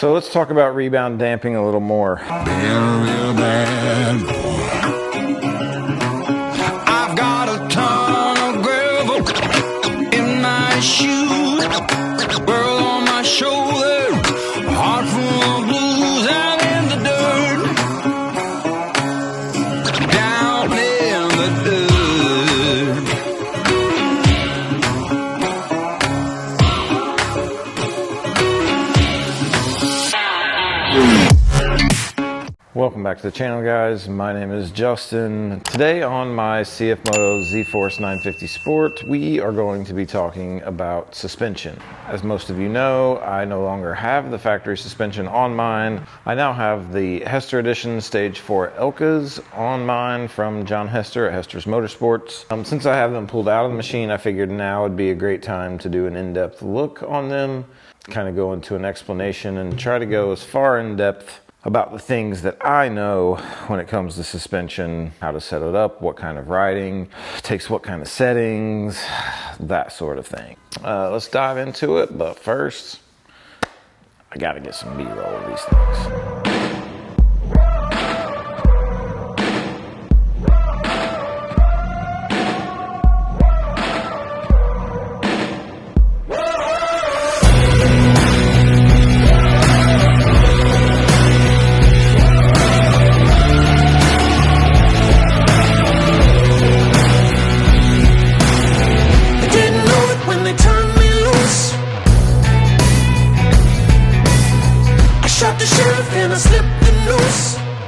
So let's talk about rebound damping a little more. Real bad boy. I've got a ton of gravel in my shoes, girl on my shoulder, heart full of blues out in the dirt, down in the dirt. Welcome back to the channel, guys. My name is Justin. Today on my CFMoto Z950 Sport, we are going to be talking about suspension. As most of you know, I no longer have the factory suspension on mine. I now have the Hester Edition Stage 4 Elkas on mine from John Hester at Hester's Motorsports. Since I have them pulled out of the machine, I figured now would be a great time to do an in-depth look on them, kind of go into an explanation and try to go as far in depth about the things that I know when it comes to suspension, how to set it up, what kind of riding, takes what kind of settings, that sort of thing. Let's dive into it, but first, I gotta get some B-roll of these things.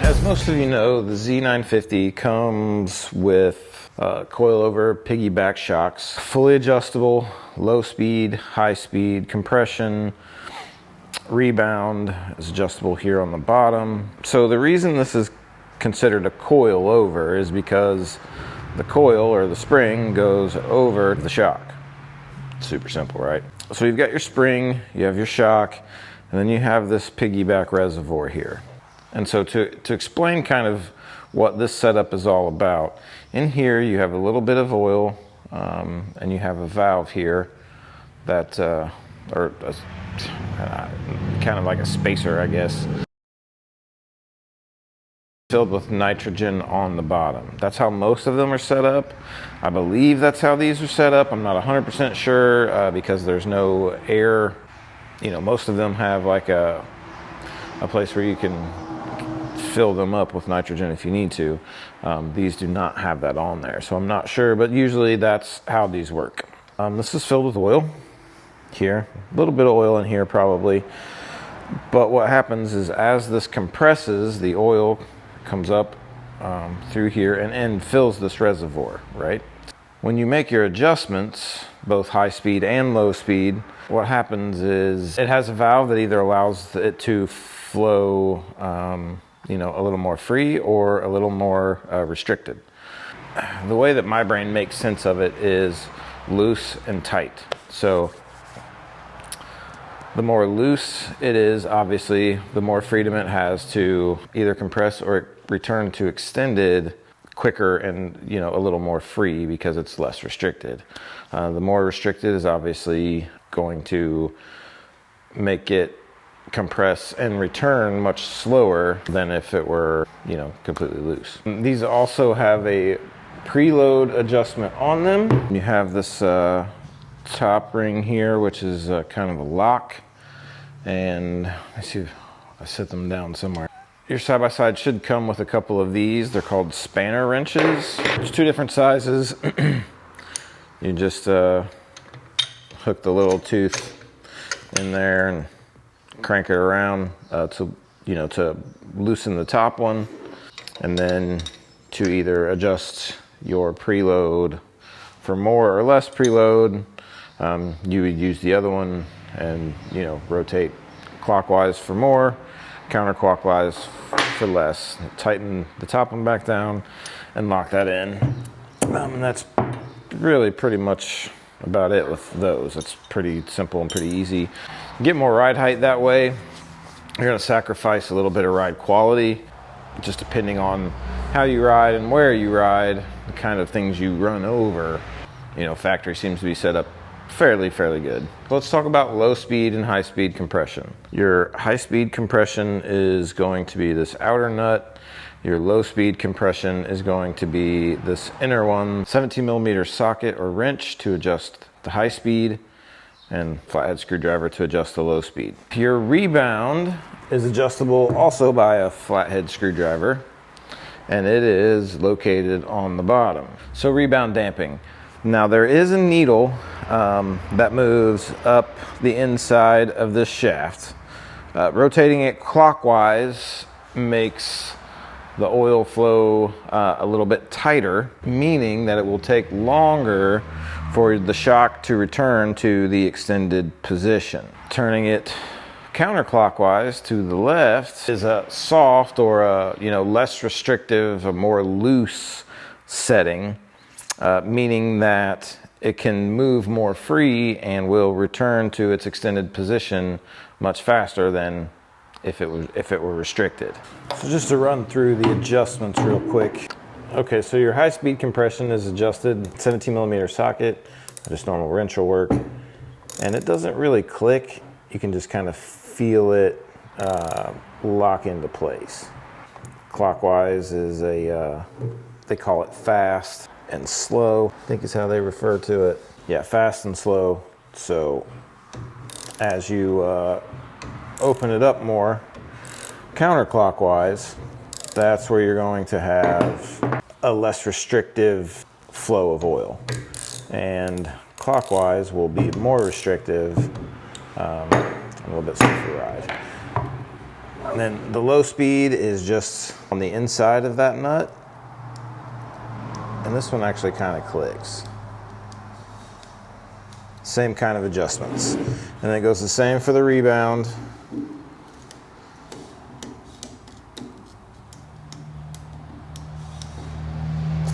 As most of you know, the Z950 comes with coilover piggyback shocks, fully adjustable, low speed, high speed, compression, rebound is adjustable here on the bottom. So the reason this is considered a coilover is because the coil or the spring goes over the shock. Super simple, right? So you've got your spring, you have your shock, and then you have this piggyback reservoir here. And so to explain kind of what this setup is all about, in here you have a little bit of oil and you have a valve here that, kind of like a spacer, I guess, filled with nitrogen on the bottom. That's how most of them are set up. I believe that's how these are set up. I'm not 100% sure because there's no air. You know, most of them have like a place where you can fill them up with nitrogen if you need to. These do not have that on there, so I'm not sure, but usually that's how these work. This is filled with oil here, a little bit of oil in here probably, but what happens is as this compresses, the oil comes up through here and fills this reservoir, right? When you make your adjustments, both high speed and low speed, what happens is it has a valve that either allows it to flow you know, a little more free or a little more restricted. The way that my brain makes sense of it is loose and tight. So the more loose it is, obviously, the more freedom it has to either compress or return to extended quicker and, you know, a little more free because it's less restricted. The more restricted is obviously going to make it compress and return much slower than if it were, you know, completely loose. These also have a preload adjustment on them. You have this top ring here, which is kind of a lock, and let's see if I set them down somewhere. Your side-by-side should come with a couple of these. They're called spanner wrenches. There's two different sizes. You just hook the little tooth in there and crank it around to loosen the top one, and then to either adjust your preload for more or less preload. You would use the other one and, you know, rotate clockwise for more, counterclockwise for less. Tighten the top one back down and lock that in. And that's really pretty much about it with those. It's pretty simple and pretty easy. Get more ride height that way. You're going to sacrifice a little bit of ride quality, just depending on how you ride and where you ride, the kind of things you run over. You know, factory seems to be set up fairly good. Let's talk about low speed and high speed compression. Your high speed compression is going to be this outer nut. Your low speed compression is going to be this inner one. 17mm socket or wrench to adjust the high speed, and flathead screwdriver to adjust the low speed. Your rebound is adjustable also by a flathead screwdriver, and it is located on the bottom. So rebound damping. Now there is a needle that moves up the inside of this shaft. Rotating it clockwise makes the oil flow a little bit tighter, meaning that it will take longer for the shock to return to the extended position. Turning it counterclockwise to the left is a soft or a less restrictive, a more loose setting, meaning that it can move more free and will return to its extended position much faster than if it were restricted. So just to run through the adjustments real quick. Okay, so your high speed compression is adjusted 17mm socket, just normal wrench will work, and it doesn't really click. You can just kind of feel it lock into place. Clockwise is they call it fast and slow, I think is how they refer to it. Yeah, fast and slow. So as you open it up more counterclockwise, that's where you're going to have a less restrictive flow of oil, and clockwise will be more restrictive, a little bit safer ride. And then the low speed is just on the inside of that nut, and this one actually kind of clicks. Same kind of adjustments, and it goes the same for the rebound.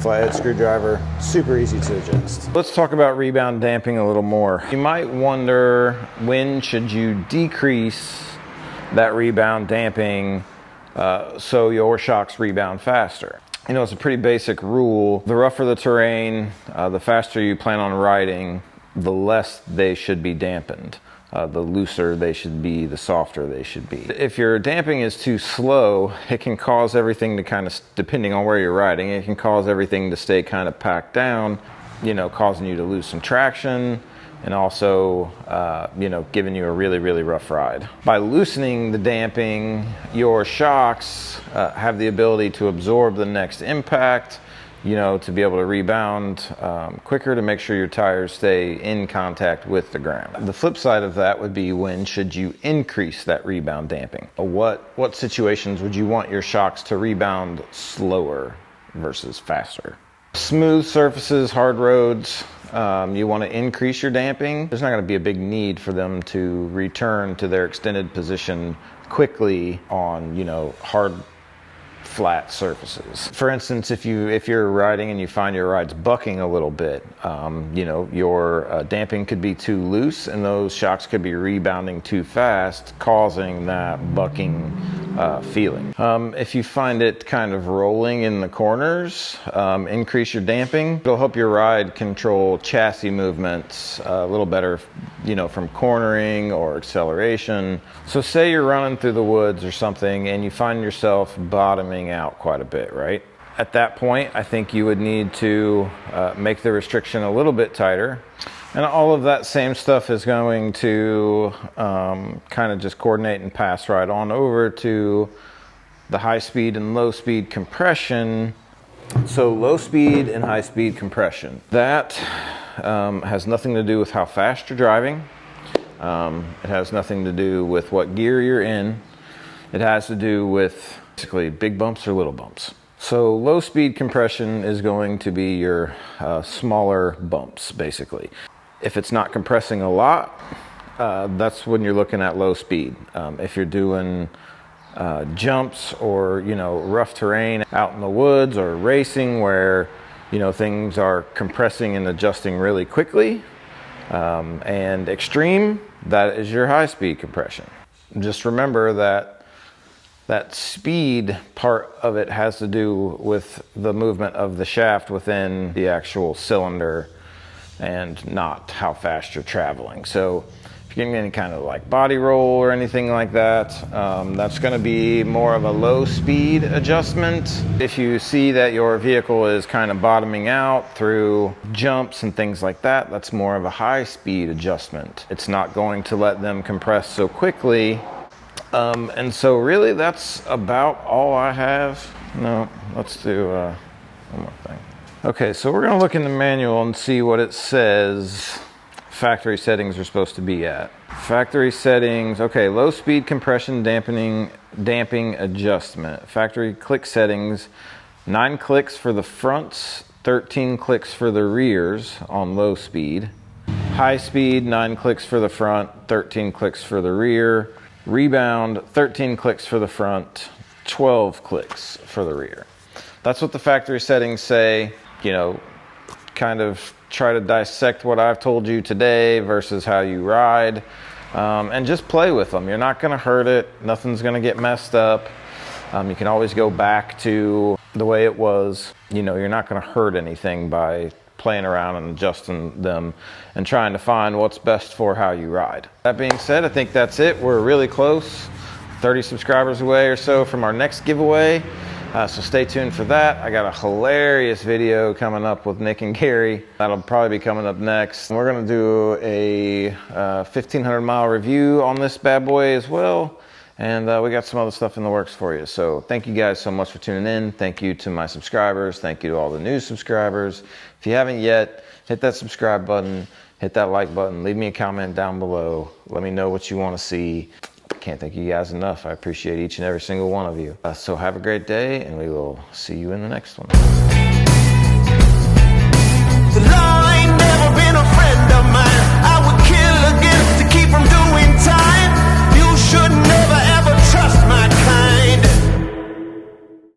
Flathead screwdriver, super easy to adjust. Let's talk about rebound damping a little more. You might wonder, when should you decrease that rebound damping so your shocks rebound faster? It's a pretty basic rule. The rougher the terrain, the faster you plan on riding, the less they should be dampened. The looser they should be, the softer they should be. If your damping is too slow, it can cause everything to kind of, depending on where you're riding, it can cause everything to stay kind of packed down, causing you to lose some traction, and also, giving you a really rough ride. By loosening the damping, your shocks have the ability to absorb the next impact, to be able to rebound quicker, to make sure your tires stay in contact with the ground. The flip side of that would be, when should you increase that rebound damping? What situations would you want your shocks to rebound slower versus faster? Smooth surfaces, hard roads, you want to increase your damping. There's not going to be a big need for them to return to their extended position quickly on, hard, flat surfaces. For instance, if you're riding and you find your ride's bucking a little bit, your damping could be too loose, and those shocks could be rebounding too fast, causing that bucking feeling. If you find it kind of rolling in the corners, increase your damping. It'll help your ride control chassis movements a little better, from cornering or acceleration. So say you're running through the woods or something and you find yourself bottoming out quite a bit, right? At that point, I think you would need to make the restriction a little bit tighter. And all of that same stuff is going to kind of just coordinate and pass right on over to the high speed and low speed compression. So low speed and high speed compression. That has nothing to do with how fast you're driving. It has nothing to do with what gear you're in. It has to do with basically big bumps or little bumps. So low speed compression is going to be your smaller bumps, basically. If it's not compressing a lot, that's when you're looking at low speed. If you're doing jumps or rough terrain out in the woods or racing where things are compressing and adjusting really quickly, and extreme, that is your high speed compression. Just remember that speed part of it has to do with the movement of the shaft within the actual cylinder and not how fast you're traveling. So if you're getting any kind of like body roll or anything like that, that's going to be more of a low speed adjustment. If you see that your vehicle is kind of bottoming out through jumps and things like that, that's more of a high speed adjustment. It's not going to let them compress so quickly. And so really that's about all I have. No, let's do one more thing. Okay, so we're going to look in the manual and see what it says factory settings are supposed to be at. Factory settings, okay, low speed compression damping adjustment. Factory click settings, 9 clicks for the fronts, 13 clicks for the rears on low speed. High speed, 9 clicks for the front, 13 clicks for the rear. Rebound, 13 clicks for the front, 12 clicks for the rear. That's what the factory settings say. You know, kind of try to dissect what I've told you today versus how you ride, and just play with them. You're not going to hurt it. Nothing's going to get messed up. You can always go back to the way it was. You know, you're not going to hurt anything by playing around and adjusting them and trying to find what's best for how you ride. That being said, I think that's it. We're really close, 30 subscribers away or so from our next giveaway. So stay tuned for that. I got a hilarious video coming up with Nick and Gary. That'll probably be coming up next. We're gonna do a 1,500 mile review on this bad boy as well. And we got some other stuff in the works for you. So thank you guys so much for tuning in. Thank you to my subscribers. Thank you to all the new subscribers. If you haven't yet, hit that subscribe button, hit that like button, leave me a comment down below. Let me know what you wanna see. Can't thank you guys enough. I appreciate each and every single one of you. So have a great day, and we will see you in the next one.